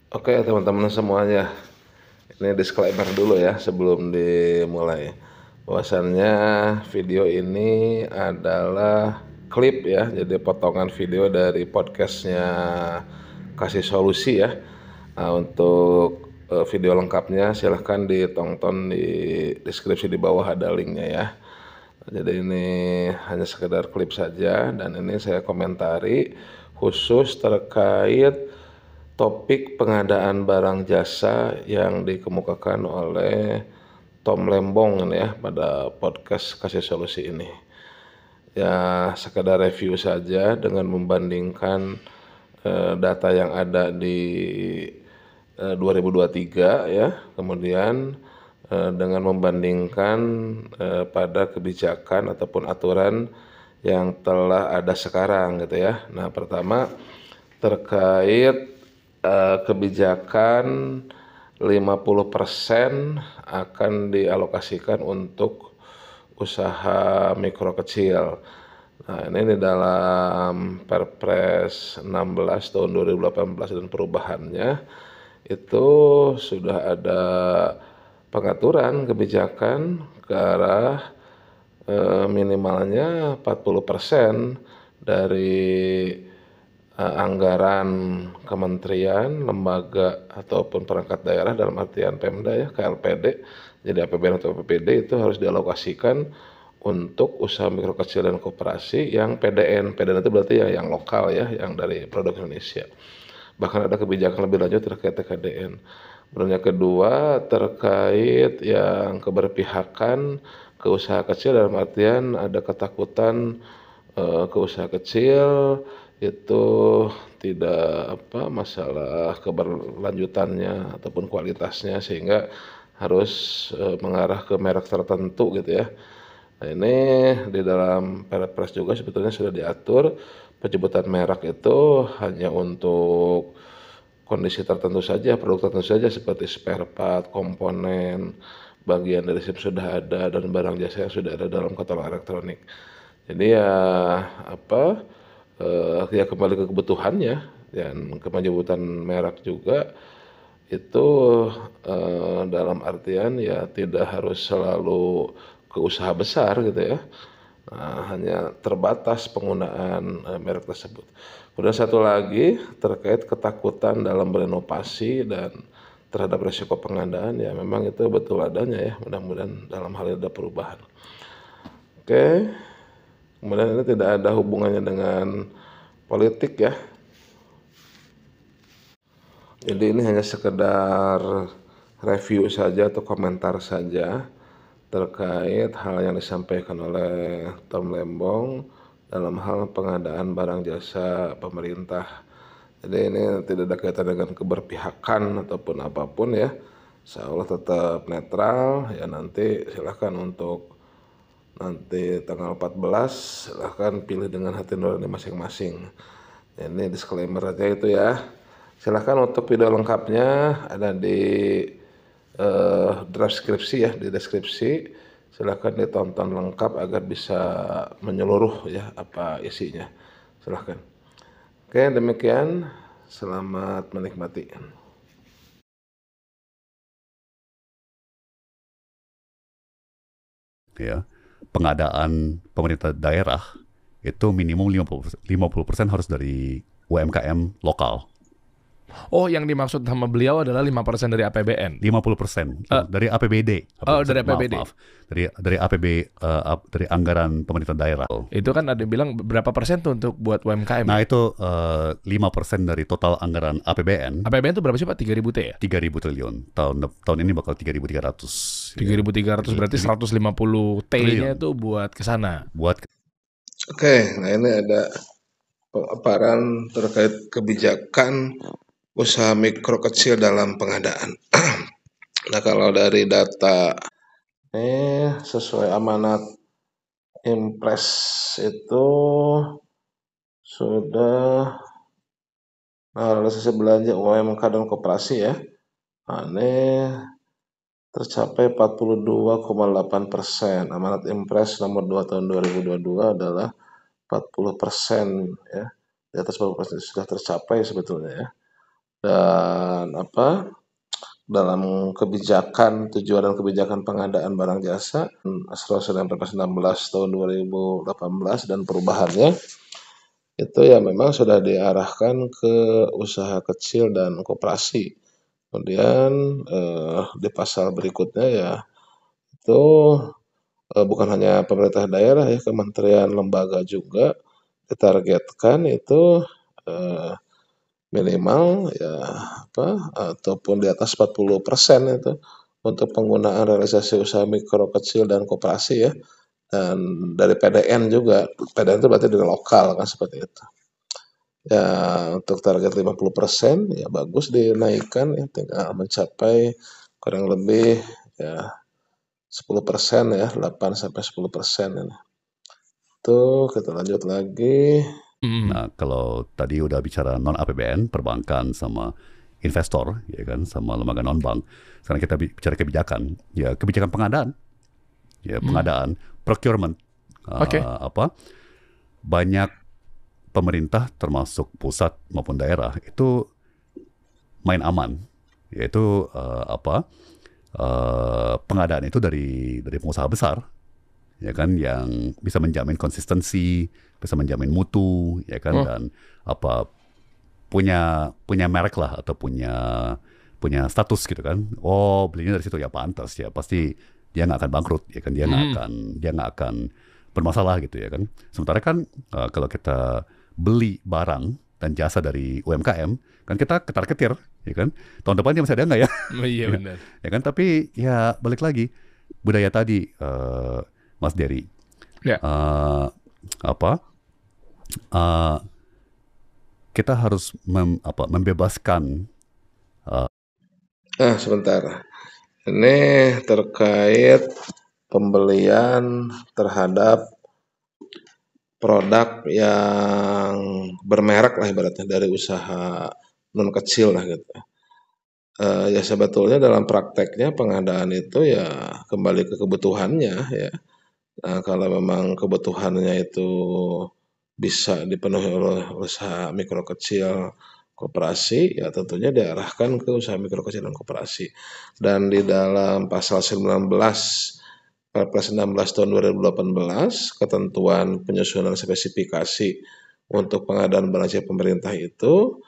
Oke teman-teman semuanya, ini disclaimer dulu ya sebelum dimulai. Bahwasannya video ini adalah klip ya, jadi potongan video dari podcastnya Kasih Solusi ya. Nah, untuk video lengkapnya silahkan ditonton di deskripsi di bawah, ada linknya ya. Jadi ini hanya sekedar klip saja, dan ini saya komentari khusus terkait topik pengadaan barang jasa yang dikemukakan oleh Tom Lembong ya pada podcast Kasih Solusi ini. Ya sekedar review saja dengan membandingkan data yang ada di 2023 ya, kemudian dengan membandingkan pada kebijakan ataupun aturan yang telah ada sekarang gitu ya. Nah, pertama terkait kebijakan 50% akan dialokasikan untuk usaha mikro kecil. Nah, ini di dalam Perpres 16 tahun 2018 dan perubahannya itu sudah ada pengaturan kebijakan ke arah minimalnya 40% dari anggaran kementerian, lembaga ataupun perangkat daerah dalam artian Pemda ya, KLPD, jadi APBN atau APBD itu harus dialokasikan untuk usaha mikro kecil dan koperasi yang PDN. PDN itu berarti ya yang lokal ya, yang dari produk Indonesia. Bahkan ada kebijakan lebih lanjut terkait TKDN. Kemudian yang kedua terkait yang keberpihakan ke usaha kecil, dalam artian ada ketakutan ke usaha kecil itu tidak masalah keberlanjutannya ataupun kualitasnya, sehingga harus mengarah ke merek tertentu gitu ya. Nah, ini di dalam Perpres juga sebetulnya sudah diatur penyebutan merek itu hanya untuk kondisi tertentu saja, produk tertentu saja seperti spare part, komponen, bagian dari SIM sudah ada, dan barang jasa yang sudah ada dalam katalog elektronik. Jadi ya ya kembali ke kebutuhannya, dan penyebutan merek juga itu dalam artian ya tidak harus selalu ke usaha besar gitu ya. Nah, hanya terbatas penggunaan merek tersebut. Kemudian satu lagi terkait ketakutan dalam berinovasi dan terhadap risiko pengadaan, ya memang itu betul adanya ya. Mudah-mudahan dalam hal ini ada perubahan. Oke, kemudian ini tidak ada hubungannya dengan politik ya. Jadi ini hanya sekedar review saja atau komentar saja terkait hal yang disampaikan oleh Tom Lembong dalam hal pengadaan barang jasa pemerintah. Jadi ini tidak ada kaitan dengan keberpihakan ataupun apapun ya. Insya Allah tetap netral ya. Nanti silahkan untuk nanti tanggal 14 silahkan pilih dengan hati nurani masing-masing. Ini disclaimer aja itu ya. Silahkan untuk video lengkapnya ada di deskripsi ya, di deskripsi. Silahkan ditonton lengkap agar bisa menyeluruh ya apa isinya. Silahkan. Oke, demikian. Selamat menikmati. Ya, pengadaan pemerintah daerah itu minimum 50% harus dari UMKM lokal. Oh, yang dimaksud sama beliau adalah 5% dari APBN. 50% dari APBD. Dari APBD. Maaf. Dari dari anggaran pemerintah daerah. Itu kan ada yang bilang berapa persen tuh untuk buat UMKM? Nah, itu 5% dari total anggaran APBN. APBN itu berapa sih Pak? 3.000 T ya? 3.000 triliun. Tahun ini bakal 3.300. 3.300 berarti 150 T-nya itu buat ke sana. Oke, nah ini ada pemaparan terkait kebijakan usaha mikro kecil dalam pengadaan. Nah, kalau dari data sesuai amanat Impres itu sudah realisasi belanja UMK dan koperasi ya. Nah, ini tercapai 42,8%. Amanat Impres nomor 2 tahun 2022 adalah 40% ya. Di atas 40% sudah tercapai sebetulnya ya. dan dalam kebijakan tujuan dan kebijakan pengadaan barang jasa Astra Perpres 16 tahun 2018 dan perubahannya itu ya memang sudah diarahkan ke usaha kecil dan koperasi. Kemudian di pasal berikutnya ya itu bukan hanya pemerintah daerah ya, kementerian lembaga juga ditargetkan itu minimal ya ataupun di atas 40% itu untuk penggunaan realisasi usaha mikro kecil dan koperasi ya, dan dari PDN juga. PDN itu berarti dari lokal kan, seperti itu. Ya untuk target 50% ya bagus dinaikkan ya, tinggal mencapai kurang lebih ya 10% ya, 8 sampai 10% ini. Tuh kita lanjut lagi. Nah, kalau tadi udah bicara non APBN, perbankan sama investor, ya kan, sama lembaga non bank. Sekarang kita bicara kebijakan, ya kebijakan pengadaan, ya pengadaan, procurement, Oke. banyak pemerintah termasuk pusat maupun daerah itu main aman, yaitu pengadaan itu dari pengusaha besar, ya kan, yang bisa menjamin konsistensi, bisa menjamin mutu, ya kan, dan punya merek lah atau punya status gitu kan. Oh, belinya dari situ ya pantas ya, pasti dia nggak akan bangkrut, ya kan, dia nggak akan bermasalah gitu ya kan. Sementara kan kalau kita beli barang dan jasa dari UMKM kan kita ketar-ketir, ya kan. Tahun depan dia masih ada nggak ya? Iya Ya, benar. ya kan. Tapi ya balik lagi budaya tadi, Mas Dery, Ya. eh, apa? eh, kita harus membebaskan. Sebentar. Ini terkait pembelian terhadap produk yang bermerek lah ibaratnya dari usaha non kecil lah gitu. Ya sebetulnya dalam prakteknya pengadaan itu ya kembali ke kebutuhannya ya. Nah, kalau memang kebutuhannya itu bisa dipenuhi oleh usaha mikro kecil koperasi, ya tentunya diarahkan ke usaha mikro kecil dan koperasi. Dan di dalam pasal 19 Perpres 16 tahun 2018, ketentuan penyusunan spesifikasi untuk pengadaan barang jasa pemerintah itu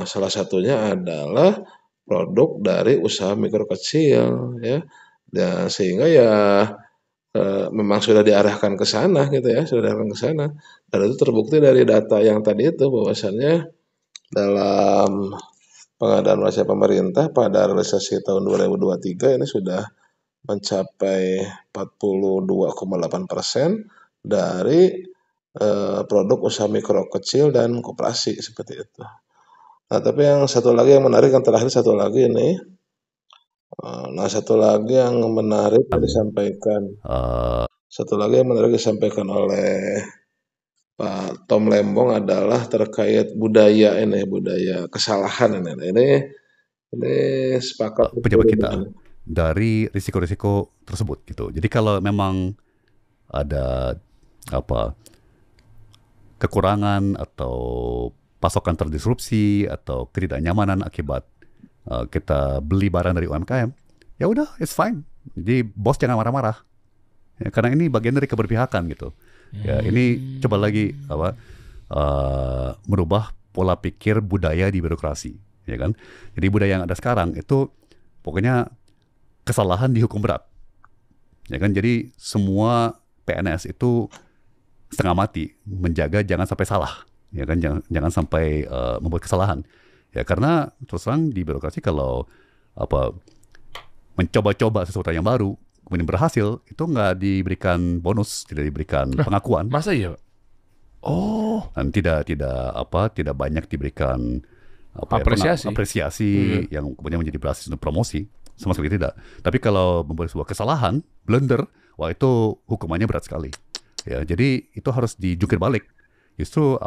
salah satunya adalah produk dari usaha mikro kecil ya. Dan sehingga ya memang sudah diarahkan ke sana gitu ya, sudah diarahkan ke sana. Dan itu terbukti dari data yang tadi itu bahwasannya dalam pengadaan barang pemerintah pada realisasi tahun 2023 ini sudah mencapai 42,8% dari produk usaha mikro kecil dan koperasi seperti itu. Nah, tapi yang satu lagi yang menarik, yang terakhir satu lagi ini. Nah, satu lagi yang menarik yang disampaikan. Satu lagi yang menarik disampaikan oleh Pak Tom Lembong adalah terkait budaya ini, budaya kesalahan ini. Ini sepakat Pejabat kita dari risiko-risiko tersebut gitu. Jadi kalau memang ada kekurangan atau pasokan terdisrupsi atau ketidaknyamanan akibat kita beli barang dari UMKM, ya udah, it's fine. Jadi bos jangan marah-marah, ya, karena ini bagian dari keberpihakan gitu. Ya, ini coba lagi merubah pola pikir budaya di birokrasi, ya kan. Jadi budaya yang ada sekarang itu pokoknya kesalahan dihukum berat, ya kan. Jadi semua PNS itu setengah mati menjaga jangan sampai salah, ya kan, jangan sampai membuat kesalahan, ya, karena terus terang di birokrasi kalau mencoba-coba sesuatu yang baru kemudian berhasil itu nggak diberikan bonus, tidak diberikan pengakuan. Masa iya? Oh, Dan tidak banyak diberikan apresiasi yang kemudian menjadi basis untuk promosi, sama sekali tidak. Tapi kalau membuat sebuah kesalahan, blunder, wah itu hukumannya berat sekali. Ya, jadi itu harus dijungkir balik. Justru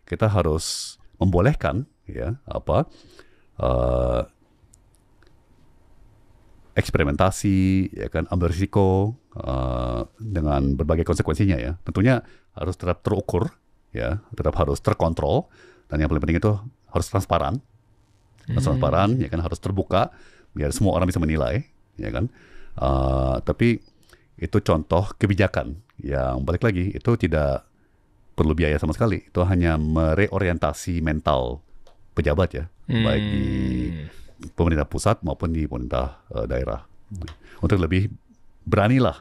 kita harus membolehkan ya eksperimentasi, ya kan, ambil risiko dengan berbagai konsekuensinya ya. Tentunya harus tetap terukur, ya, tetap harus terkontrol, dan yang paling penting itu harus transparan, ya kan, harus terbuka biar semua orang bisa menilai, ya kan. Tapi itu contoh kebijakan yang balik lagi itu tidak perlu biaya sama sekali. Itu hanya mereorientasi mental pejabat ya, baik di pemerintah pusat maupun di pemerintah daerah. Untuk lebih beranilah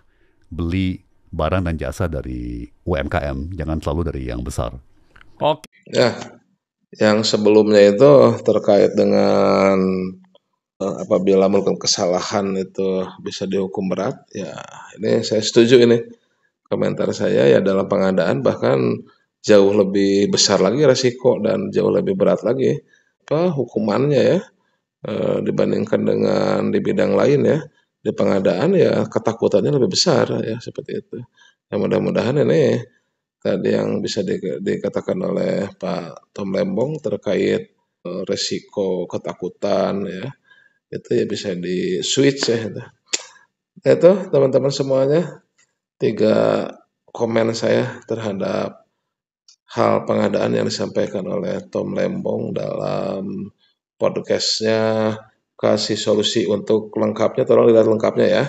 beli barang dan jasa dari UMKM, jangan selalu dari yang besar. Oke. Ya, yang sebelumnya itu terkait dengan apabila melakukan kesalahan itu bisa dihukum berat. Ya, ini saya setuju ini. Komentar saya ya dalam pengadaan bahkan jauh lebih besar lagi resiko dan jauh lebih berat lagi hukumannya ya dibandingkan dengan di bidang lain ya. Di pengadaan ya ketakutannya lebih besar ya seperti itu. Ya mudah-mudahan ini tadi yang bisa dikatakan oleh Pak Tom Lembong terkait resiko ketakutan ya itu ya bisa di switch ya. Itu teman-teman semuanya 3 komen saya terhadap hal pengadaan yang disampaikan oleh Tom Lembong dalam podcastnya kasih solusi untuk lengkapnya, tolong dilihat lengkapnya ya.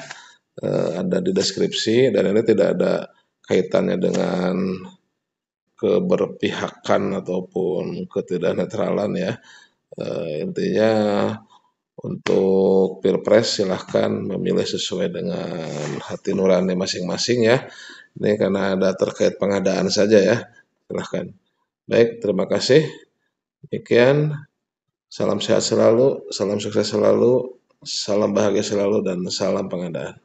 Ada di deskripsi dan ini tidak ada kaitannya dengan keberpihakan ataupun ketidaknetralan ya. Intinya untuk pilpres silahkan memilih sesuai dengan hati nurani masing-masing ya. Ini karena ada terkait pengadaan saja ya. Silahkan. Baik, terima kasih. Demikian. Salam sehat selalu, salam sukses selalu, salam bahagia selalu, dan salam pengadaan.